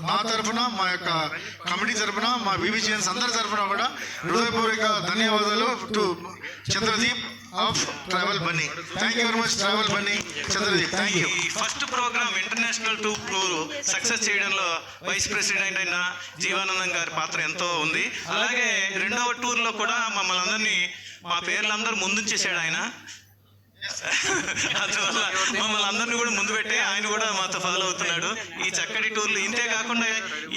మా తరఫున మా యొక్క కమిటీ తరఫున మా వివిజిఎన్స్ అందరి తరఫున కూడా హృదయపూర్వక ధన్యవాదాలు to Chandradeep of Travel Bunny. Thank you very much Travel Bunny Chandradeep. Thank you. ఈ first program international tour success చేయడంలో వైస్ ప్రెసిడెంట్ అయిన జీవానందం గారి పాత్ర ఎంతో ఉంది. అలాగే రెండవ టూర్లో కూడా మమ్మల్ని అందరినీ మా పేర్లందరూ ముందుంచేసాడు ఆయన. అందువల్ల మమ్మల్ని అందరినీ కూడా ముందు పెట్టి ఆయన కూడా మాతో ఫాలో అవుతున్నాడు. ఈ చక్కటి టూర్లు ఇంతే కాకుండా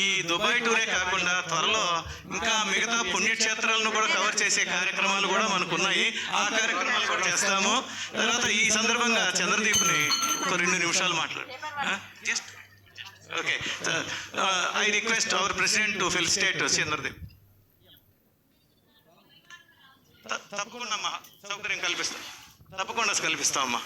ఈ దుబాయ్ టూరే కాకుండా త్వరలో ఇంకా మిగతా పుణ్యక్షేత్రాలను కూడా కవర్ చేసే కార్యక్రమాలు కూడా మనకు ఉన్నాయి. ఆ కార్యక్రమాలు కూడా చేస్తాము. తర్వాత ఈ సందర్భంగా చంద్రదీప్ని ఒక 2 నిమిషాలు మాట్లాడు. Just okay. I request our president to felicitate Chandradeep. తప్పకుండా అమ్మా, సౌకర్యం కల్పిస్తాం, తప్పకుండా కల్పిస్తామమ్మా.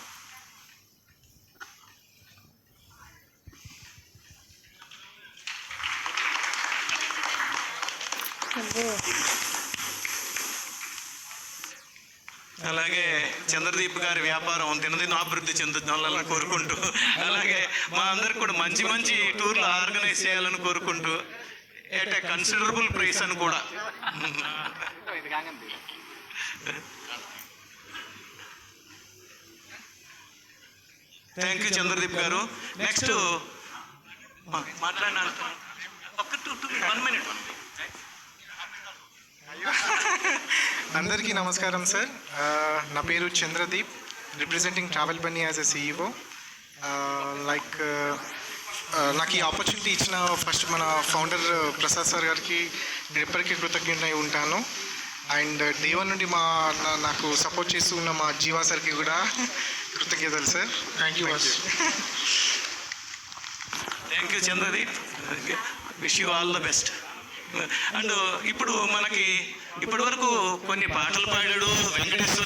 అలాగే చంద్రదీప్ గారి వ్యాపారం దినదిన అభివృద్ధి చెందుతుందని కోరుకుంటూ, అలాగే మా అందరికి కూడా మంచి మంచి టూర్లు ఆర్గనైజ్ చేయాలని కోరుకుంటూ, ఎట్ ఏ కన్సిడరబుల్ ప్రైస్ అని కూడా. థ్యాంక్ యూ చంద్రదీప్ గారు. నెక్స్ట్ మాట్లాడిన 1 minute. అందరికీ నమస్కారం సార్. నా పేరు Chandradeep, representing Travel Bunny as a CEO. నాకు ఈ ఆపర్చునిటీ ఇచ్చిన ఫస్ట్ మన ఫౌండర్ ప్రసాద్ సార్ గారికి ఎప్పటికీ కృతజ్ఞతై ఉంటాను. అండ్ డే 1 నుండి నాకు సపోర్ట్ చేస్తూ ఉన్న మా జీవా సార్కి కూడా కృతజ్ఞతలు sir. Thank you much. Thank you Chandradeep. Wish you all the best. And ఇప్పుడు మనకి ఇప్పటి వరకు కొన్ని పాటలు పాడాడు వెంకటేశ్వర